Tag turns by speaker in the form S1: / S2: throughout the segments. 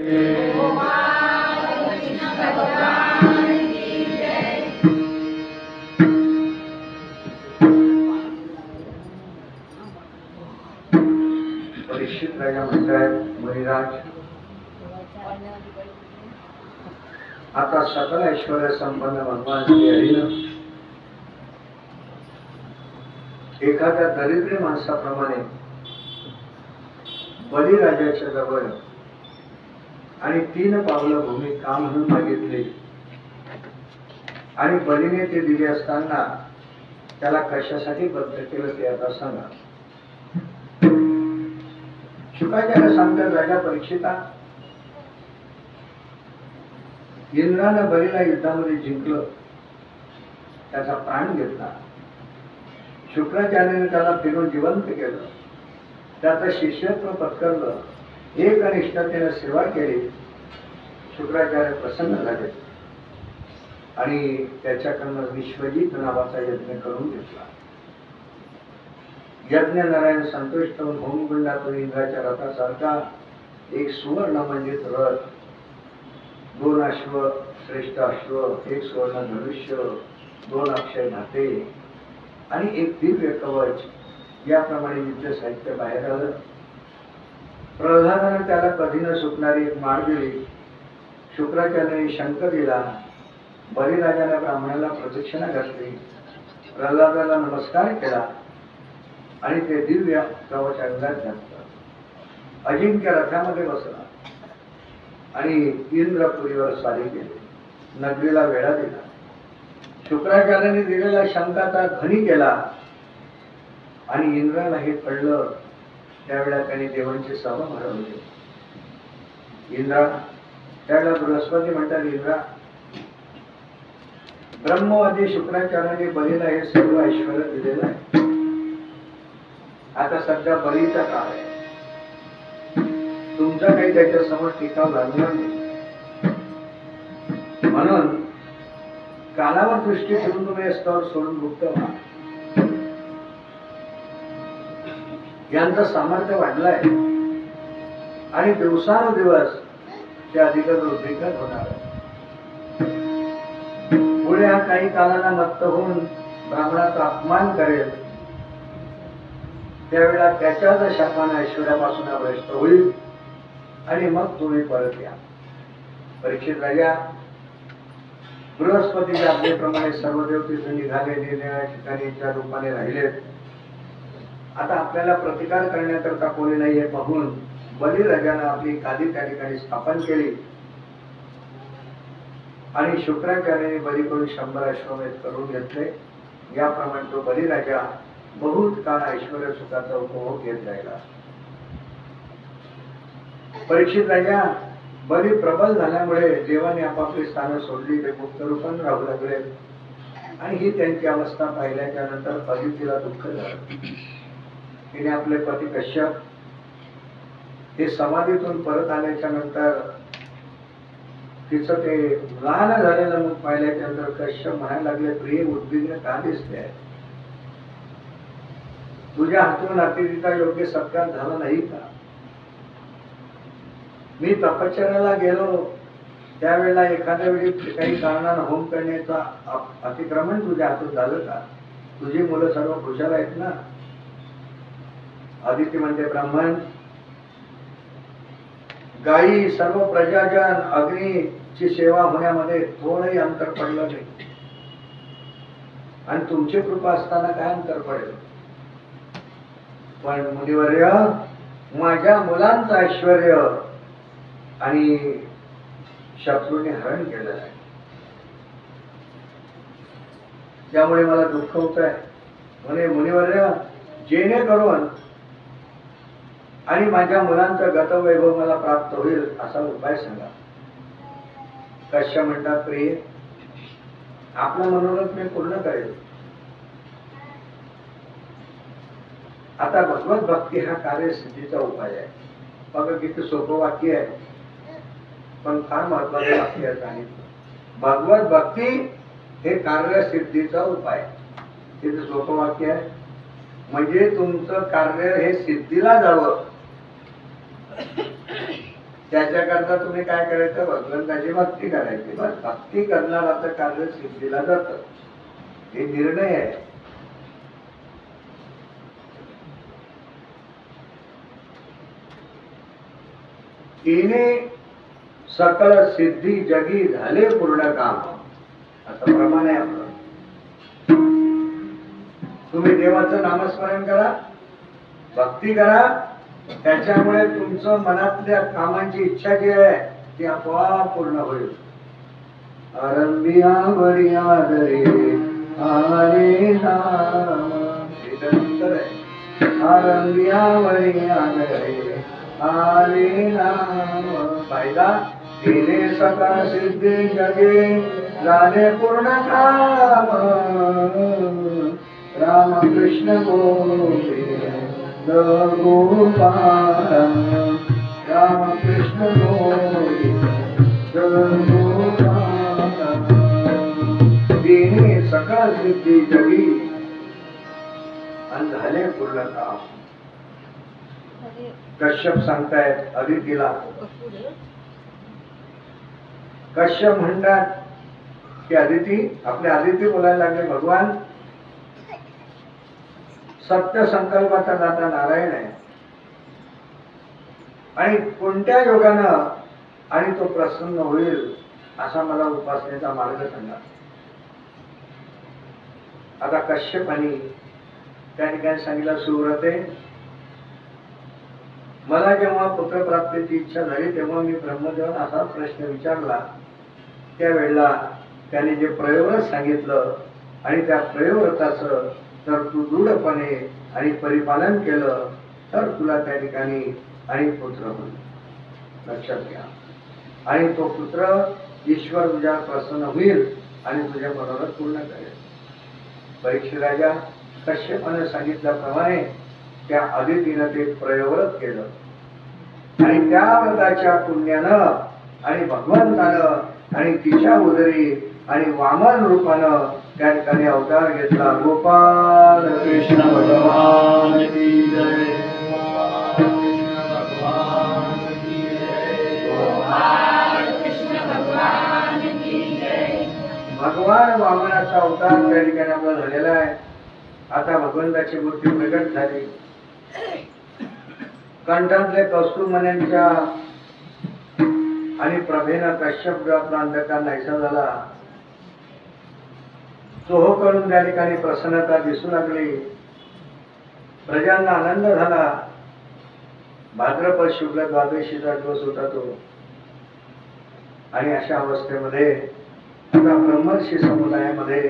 S1: परीक्षित राजा म्हणतात, मुनिराज, आता सकल ऐश्वर्य संपन्न भगवान श्री हरीनं एखाद्या दरिद्री माणसाप्रमाणे बलिराजाच्या जवळ आणि 3 पावलं भूमी का म्हणून मागितली आणि बलीने ते दिले असताना त्याला कशासाठी बद्ध केलं ते आता सांगा. शुकाचार्य सांगतात, राजा परीक्षिता, इंद्रानं बलीला युद्धामध्ये जिंकलं, त्याचा प्राण घेतला. शुक्राचार्याने त्याला फिरून जिवंत केलं, त्याचं शिष्यत्व पत्करलं, एकनिष्ठतेने सेवा केली. शुक्राचार्य प्रसन्न झाले आणि त्याच्याकडनं विश्वजित नावाचा यज्ञ करून घेतला. यज्ञ नारायण संतुष्ट होऊन होमकुंडातून इंद्राच्या रथासारखा एक सुवर्ण मंडित रथ, 2 अश्व, श्रेष्ठ अश्व, 1 सुवर्ण धनुष्य, 2 अक्षय घाटे आणि 1 दिव्य कवच याप्रमाणे युद्ध साहित्य बाहेर आलं. प्रल्हादाने त्याला कधी न सुटणारी एक माळ दिली. शुक्राचार्याने शंख दिला. बलिराजाने ब्राह्मणाला प्रदक्षिणा घातली. प्रल्हादाला नमस्कार केला आणि ते दिव्य कवच अंगात घातलं. अजिंक्य रथामध्ये बसला आणि इंद्रपुरीवर स्वारी केली. नगरीला वेढा दिला. शुक्राचार्याने दिलेला शंखाचा घणी केला आणि इंद्राला हे कळलं. त्यावेळेला त्यांनी देवांची सभा भरवली. इंद्रा, त्यावेळेला बृहस्पती म्हणतात, इंद्रा, ब्रह्मवादी शुक्राचार्याने बलीला हे सर्व ऐश्वर्य दिलेलं आहे. आता सध्या बलीचा काळ आहे. तुमचा काही त्याच्या समोर टिकाव लागणार नाही. म्हणून कालावर दृष्टी ठेवून तुम्ही स्तवर सोडून गुप्त व्हा. यांचं सामर्थ्य वाढलंय आणि दिवसानुदिवस ते अधिकच उद्विग्न होणार. पुढे हा काही कालांना मत्त होऊन ब्राह्मणाचा अपमान करेल. त्यावेळेला त्याच्याच शापाने ऐश्वर्यापासून भ्रष्ट होईल आणि मग तुम्ही परत या. परीक्षित राजा, बृहस्पतीच्या आज्ञेप्रमाणे सर्व देव तिथे निघाले, निरनिराळ्या ठिकाणी त्या रूपाने राहिले. आता आपल्याला प्रतिकार करण्याकरता कोणी नाही हे पाहून बलिराजाने आपली गादी त्या ठिकाणी स्थापन केली आणि शुक्राचार्याने बलीकडून 100 अश्वमेध करून घेतले. याप्रमाणे तो बलिराजा बहुत काळ ऐश्वर्य सुखाचा उपभोग घेत राहिला. परीक्षित राजा, बली प्रबल झाल्यामुळे देवाने आपापली स्थानं सोडली. ते गुप्त रूपाने राहू लागले आणि ही त्यांची अवस्था पाहिल्याच्या नंतर अदितीला दुःख झालं. तिने आपले पती कश्यप हे समाधीतून परत आल्याच्या नंतर तिचं ते लहान झालेलं मुख पाहिल्याच्या नंतर कश्यप म्हणायला लागले, प्रिय, उद्विग्न का दिसते? तुझ्या हातून अतिथीचा योग्य सत्कार झाला नाही का? मी तपश्चर्याला गेलो त्यावेळेला एखाद्या वेळी काही कारणानं होम करण्याचा अतिक्रमण तुझ्या हातून झालं का? तुझी मुलं सर्व कुशल आहेत ना? आदित्य म्हणते, ब्राह्मण, गायी, सर्व प्रजाजन, अग्नीची सेवा होण्यामध्ये थोडंही अंतर पडलं नाही आणि तुमची कृपा असताना काय अंतर पडेल? पण मुनिवर्य, माझ्या मुलांचं ऐश्वर्य आणि शत्रूने हरण केलेलं आहे, त्यामुळे मला दुःख होत आहे. म्हणे, मुनिवर्य, जेणेकरून आणि माझ्या मुलांचा गतवैभव मला प्राप्त होईल असा उपाय सांगा. कश्यप म्हणतात, प्रिय, आपलं मनोरथ मी पूर्ण करेल. आता भगवत भक्ती हा कार्यसिद्धीचा उपाय आहे. बघा किती सोपं वाक्य आहे, पण फार महत्वाचं वाक्य आहे. सांगितलं, भगवत भक्ती हे कार्यसिद्धीचा उपाय. किती सोपं वाक्य आहे. म्हणजे तुमचं कार्य हे सिद्धीला जावं त्याच्याकरता तुम्ही काय करायचं, भगवंताची भक्ती करायची. बस भक्ती करणाराचं कार्य सिद्धीला जातं. हे निर्णय आहे. तिने सकल सिद्धी जगी झाले पूर्ण काम, असं प्रमाण आहे आपलं. तुम्ही देवाचं नामस्मरण करा, भक्ती करा, त्याच्यामुळे तुमचं मनातल्या कामांची इच्छा जी आहे ती आपोआप पूर्ण होईल. आरंभिया बळिया दरे आले नाम, नंतर आहे आरंभिया बळिया दरे आले नाम. फायदा तिने सकळ सिद्धी जगे झाले पूर्ण काम. राम कृष्ण गोविंद गोपाल, राम कृष्ण गोविंद गोपाल. तिने सकळ सिद्धी जगी आणि झाले पूर्ण काम. कश्यप सांगतायत अदितीला. कश्यप म्हणतात की अदिती, आपले अदिती बोलायला लागले, भगवान सत्य संकल्पाचा दाता नारायण आहे आणि कोणत्या योगानं आणि तो प्रसन्न होईल असा मला उपासनेचा मार्ग सांगा. आता कश्यपानी त्या ठिकाणी सांगितलं, सुव्रते, मला जेव्हा पुत्रप्राप्तीची इच्छा झाली तेव्हा मी ब्रह्मदेवाला असा प्रश्न विचारला. त्यावेळेला त्याने जे प्रयोगच सांगितलं आणि त्या प्रयोगताचं जर तू दृढपणे आणि परिपालन केलं तर तुला त्या ठिकाणी आणि पुत्र होईल. लक्षात घ्या. आणि तो पुत्र ईश्वर तुझ्या प्रसन्न होईल आणि तुझ्या मनोरथ पूर्ण करेल. परीक्षित राजा कश्यपाने सांगितल्याप्रमाणे त्या अदितीनं ते प्रयोगच केलं आणि त्या व्रताच्या पुण्यानं आणि भगवंतानं आणि तिच्या उदरी आणि वामन रूपानं त्या ठिकाणी अवतार घेतला. गोपाल कृष्ण भगवान की जय. भगवान वामनाचा अवतार त्या ठिकाणी आपला झालेला आहे. आता भगवंताची मूर्ती प्रगट झाली. कंठातले कौस्तुभमण्यांच्या आणि प्रभेनं कश्यप ग्रहातला अंधकार नाहीसा झाला. चोहो करून त्या ठिकाणी प्रसन्नता दिसू लागली. प्रजांना आनंद झाला. भाद्रपद शुक्ल द्वादशीचा दिवस होता तो. आणि अशा अवस्थेमध्ये आता ब्रह्मर्षी समुदायामध्ये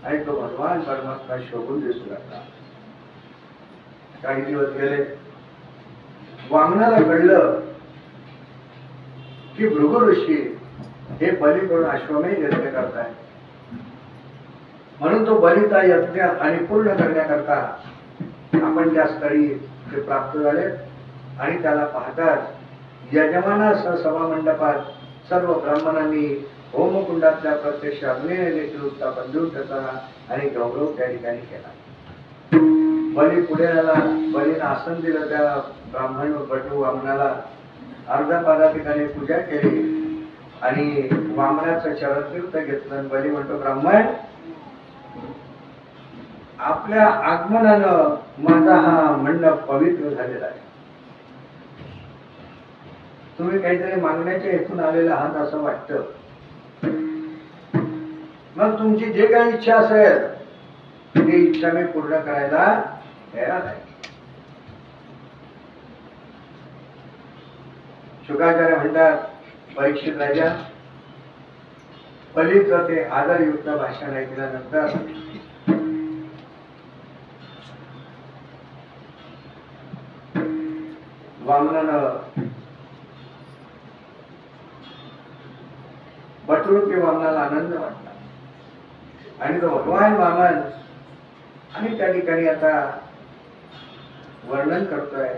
S1: आणि तो भगवान परमात्मा शोभून दिसू लागला. काही दिवस गेले. वामनाला कळलं की भृगु ऋषी हे बली करून अश्वमेध यज्ञ करताय, म्हणून तो बलीचा यज्ञ आणि पूर्ण करण्याकरता आपण त्या स्थळी ते प्राप्त झाले. आणि त्याला पाहतात यजमानासह सभा मंडपात सर्व ब्राह्मणांनी होमकुंडातल्या प्रत्यक्ष अग्नीने देखील उत्तापन देऊन त्याचा आणि गौरव त्या ठिकाणी केला. बली पुढे आला. बलीनं आसन दिलं त्या ब्राह्मण बटू वामनाला. अर्धा पादा ठिकाणी पूजा केली आणि वामनाचं चरणतीर्थ घेतलं. आणि बली म्हणतो, ब्राह्मण, आपल्या आगमनानं माझा हा मंडप पवित्र झालेला आहे. तुम्ही काहीतरी मागण्याच्या हेतून आलेला आहात असं वाटतं. मग तुमची जे काही इच्छा असेल ती इच्छा मी पूर्ण करायला तयार आहे. शुकाचार्य म्हणतात, परीक्षित राजा, बलीचं ते आदरयुक्त भाषण ऐकल्यानंतर वामनानं बटूरूपी वामनाला आनंद वाटला आणि तो भगवान वामन आणि त्या ठिकाणी आता वर्णन करतोय.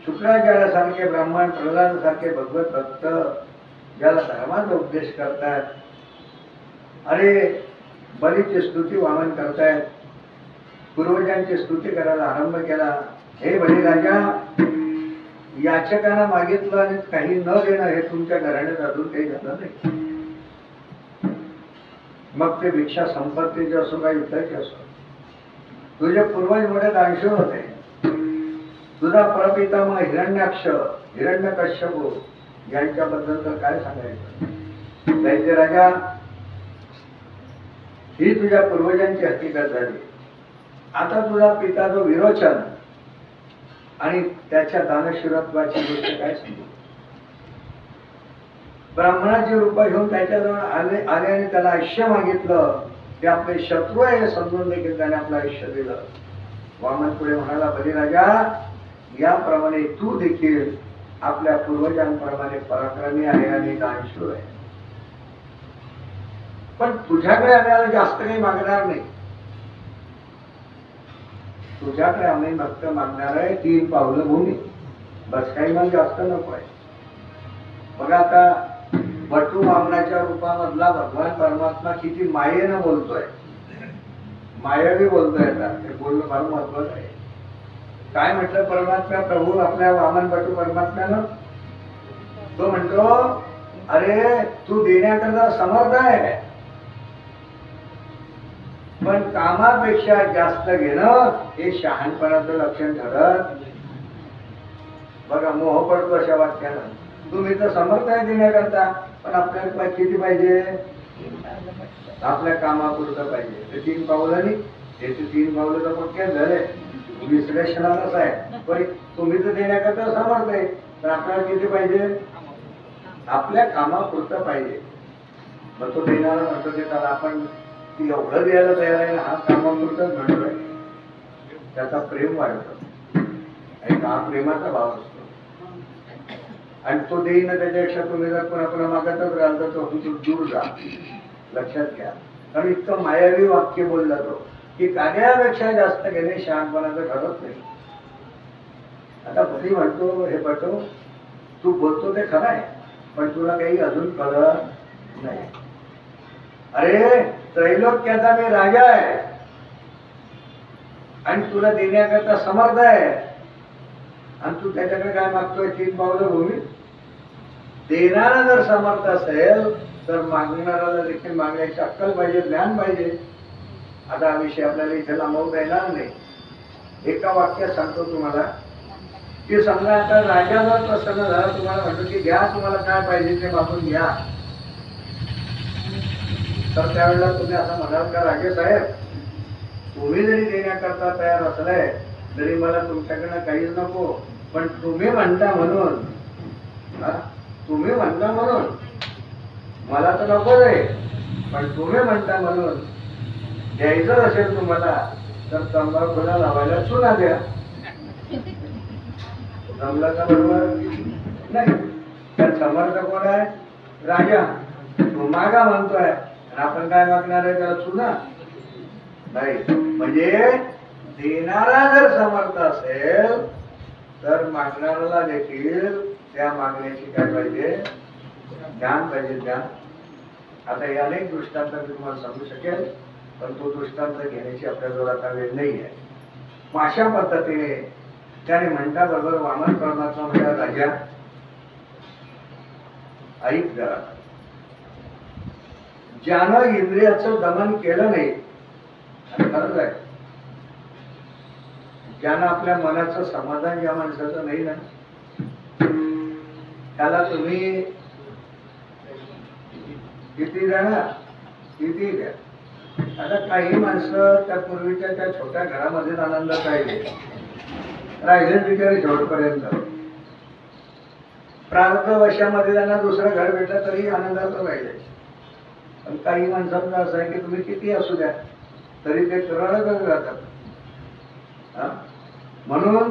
S1: शुक्राचार्यासारखे ब्राह्मण, प्रल्हादासारखे भगवत भक्त ज्याला धर्माचा उपदेश करतात, अरे बलीची स्तुती वामन करतायत, पूर्वजांची स्तुती करायला आरंभ केला. हे बलिराजा, याचकांना मागितलं आणि काही न देणं हे तुमच्या घराण्यात अजून काही झालं नाही. मग ते भिक्षा संपत्तीचे असो का युद्धाचे असो. तुझे पूर्वज मोठे दानशूर होते. तुझा प्रपितामह हिरण्याक्ष, हिरण्यकश्यप यांच्याबद्दल तर काय सांगायचं. दैत्य राजा, ही तुझ्या पूर्वजांची हकीकत झाली. आता तुझा पिता जो विरोचन आणि त्याच्या दानशूरत्वाची गोष्ट काय सांगू. ब्राह्मणाची रूप घेऊन त्याच्याजवळ आले आणि त्याला आयुष्य मागितलं. ते आपले शत्रू आहे हे समजून देखील त्याने आपलं आयुष्य दिलं. वामन पुढे म्हणाला, बलिराजा, याप्रमाणे तू देखील आपल्या पूर्वजांप्रमाणे पराक्रमी आहे आणि दानशूर आहे. पण तुझ्याकडे आम्हाला जास्त काही मागणार नाही. तुझ्याकडे आम्ही फक्त मागणार आहे 3 पावलं भूमी, बस काही मला जास्त नको आहे. बघा आता वटू वामनाच्या रूपामधला भगवान परमात्मा किती मायेनं बोलतोय, मायावी बोलतोय. आता ते बोलणं फार महत्वाचं आहे. काय म्हटलं परमात्मा प्रभू आपल्या वामन वटू परमात्म्यानं? तो म्हणतो, अरे तू देण्याकरता समर्थ आहे, पण कामापेक्षा जास्त घेणं हे शहाणपणाचं लक्षण ठरत. बघा मोह पडतो अशा वाक्यानं. तुम्ही तर समर्थ आहे देण्याकरता, पण आपल्याला किती पाहिजे? आपल्या कामापुरतं पाहिजे. ते 3 पावलं नाही, त्याचे 3 पावलं तर पक्क्याच झाले. विश्लेषणालाच आहे. पण तुम्ही तर देण्याकरता समर्थ आहे, तर आपल्याला किती पाहिजे? आपल्या कामापुरतं पाहिजे. मग तो देणारा म्हणतो की त्याला आपण ती एवढं द्यायला तयार आहे, हा कामापुरतच म्हणतोय. त्याचा प्रेम वाढतो आणि हा प्रेमाचा भाव असतो. आणि तो देईन त्याच्यापेक्षा तुम्ही जर कोणाकोणा मागतच राहिल तर तो दूर जा. लक्षात घ्या. कारण इतकं मायावी वाक्य बोलला तो की कार्यापेक्षा जास्त घेणे शहाणपणाचं ठरत नाही. आता भली म्हणतो, हे पटो तू बोलतो ते खरं आहे, पण तुला काही अजून कळत नाही. अरे त्रैलोक्याचा मी राजा आहे आणि तुला देण्याकरता समर्थ आहे, आणि तू त्याच्याकडे काय मागतोय? 3 पावलं भूमी. देणारा जर समर्थ असेल तर मागणाऱ्याला देखील मागण्याची अक्कल पाहिजे, ज्ञान पाहिजे. आता हा विषय आपल्याला इथे लांबवता येणार नाही. एका वाक्यात सांगतो तुम्हाला की समजा आता राजा जर प्रसन्न झाला, तुम्हाला म्हणतो की घ्या तुम्हाला काय पाहिजे ते मागून घ्या, तर त्यावेळेला तुम्ही असं म्हणाल का, राजे साहेब तुम्ही जरी देण्याकरता तयार असलाय तरी मला तुमच्याकडनं काहीच नको, पण तुम्ही म्हणता म्हणून, तुम्ही म्हणता म्हणून मला तर नको आहे, पण तुम्ही म्हणता म्हणून द्यायचं असेल तुम्हाला तर तंबाखूला लावायला चुना द्या. जमलं का? बरोबर नाही. तर समर्थ कोण आहे? राजा. तो मागा म्हणतोय आणि आपण काय मागणार आहे? त्याला चुना नाही. म्हणजे देणारा जर समर्थ असेल तर मागणाऱ्याला देखील त्या मागण्याची काय पाहिजे? ज्ञान पाहिजे, ज्ञान. आता हे अनेक दृष्टांत मी तुम्हाला सांगू शकेल, पण तो दृष्टांत घेण्याची आपल्याजवळ आता वेळ नाही आहे. अशा पद्धतीने त्याने म्हणता बरोबर वामन परमात्मा म्हणजे राजा ऐक जरा, ज्यानं इंद्रियाचं दमन केलं नाही, खरंच आहे, ज्यानं आपल्या मनाचं समाधान ज्या माणसाचं नाही ना, त्याला तुम्ही किती द्या ना, किती द्या. आता काही माणसं त्या पूर्वीच्या त्या छोट्या घरामध्येच आनंदात राहिले बिचारे शेवटपर्यंत. प्रारब्ध वशामध्ये त्यांना दुसरं घर भेटलं तरी आनंदात राहिले. पण काही माणसांचं असं आहे की तुम्ही किती असू द्या तरी ते रडतच राहतात. म्हणून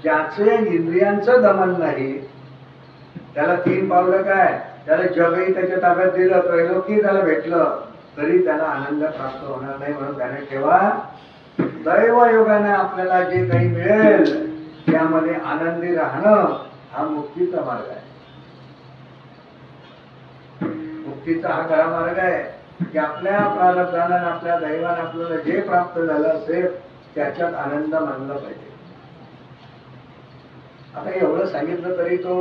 S1: ज्याचे इंद्रियांचं दमन नाही त्याला 3 पावलं काय, त्याला जगही त्याच्या ताब्यात दिलं, त्रैलोकी त्याला भेटलं तरी त्याला आनंद प्राप्त होणार नाही. म्हणून त्याने ठेवा, दैवयोगाने आपल्याला जे काही मिळेल त्यामध्ये आनंदी राहणं हा मुक्तीचा मार्ग आहे. मुक्तीचा हा खरा मार्ग आहे की आपल्या प्रारब्धानं आपल्या दैवानं आपल्याला जे प्राप्त झालं असेल त्याच्यात आनंद मानला पाहिजे. आता एवढं सांगितलं तरी तो